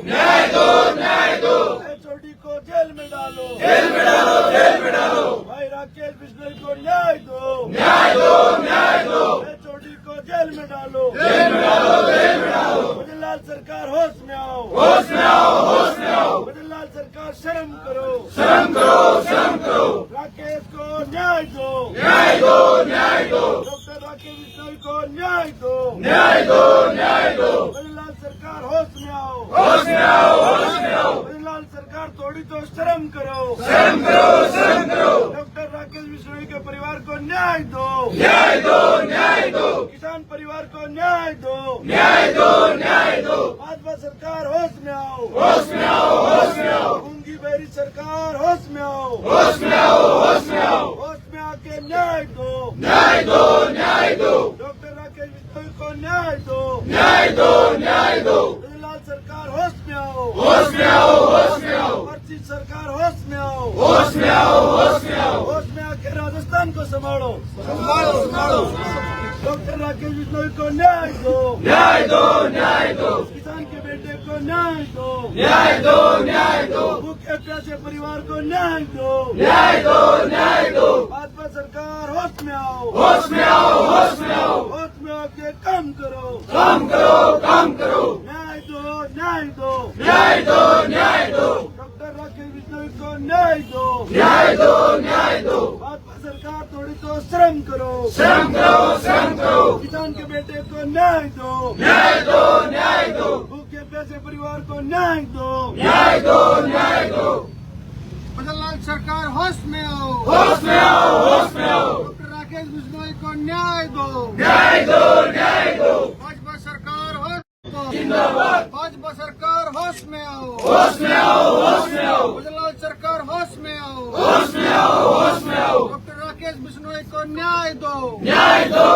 न्याय दो, न्याय दो। एचओडी को जेल में डालो, जेल में डालो, जेल में डालो। भाई राकेश बिश्नोई को न्याय दो, न्याय दो, न्याय दो। एचओडी को जेल में डालो, जेल में डालो, जेल में डालो। भजनलाल सरकार होश में आओ, होश में आओ, होश में आओ। भजनलाल सरकार शर्म करो, शर्म करो, शर्म करो। राकेश को न्याय दो, न्याय दो, न्याय दो। डॉक्टर राकेश बिश्नोई को न्याय दो, न्याय दो, न्याय दो। भजनलाल सरकार होश में आओ, होश में आओ, होश में आओ। भजनलाल सरकार थोड़ी तो शर्म करो, शर्म करो, शर्म करो। डॉक्टर राकेश बिश्नोई के परिवार को न्याय दो, न्याय दो, न्याय दो। किसान परिवार को न्याय दो, न्याय दो, न्याय दो। भाजपा सरकार होश में आओ, होश में आओ, होश में आओ। गूंगी बहरी सरकार होश में आओ, होश में आओ, होश में आओ। होश में आके न्याय दो, न्याय दो, न्याय दो। डॉक्टर राकेश बिश्नोई को न्याय दो, न्याय दो, न्याय दो। भजनलाल सरकार होश में आओ, होश में आओ, होश में आओ। पर्ची सरकार होश में आओ, होश में आओ, होश में आओ। होश में आके राजस्थान को संभालो, संभालो, संभालो। डॉक्टर राकेश बिश्नोई को न्याय दो, न्याय दो, न्याय दो। किसान के बेटे को न्याय दो, न्याय दो, न्याय दो। भूखे प्यासे परिवार को न्याय दो, न्याय दो, न्याय दो। भाजपा सरकार होश में आओ, होश में आओ, होश में आओ। होश में आके काम करो, काम करो, काम करो। न्याय दो, न्याय दो, न्याय दो, न्याय दो। डॉक्टर राकेश बिश्नोई को न्याय दो, न्याय दो, न्याय दो। भाजपा सरकार थोड़ी तो श्रम करो, शर्म करो, शर्म करो। किसान के बेटे को न्याय दो, न्याय दो, न्याय दो। भूखे प्यासे परिवार को न्याय दो, न्याय दो, न्याय दो। भजनलाल सरकार होश में आओ, होश में आओ, होश में आओ। डॉक्टर राकेश बिश्नोई को न्याय दो, न्याय दो, न्याय दो। भाजपा सरकार होश में आओ, जिंदाबाद। भाजपा सरकार होश में आओ, होश में आओ, होश में आओ। भजनलाल सरकार होश में आओ, होश में आओ, होश में आओ। डॉक्टर राकेश बिश्नोई को न्याय दो, न्याय दो,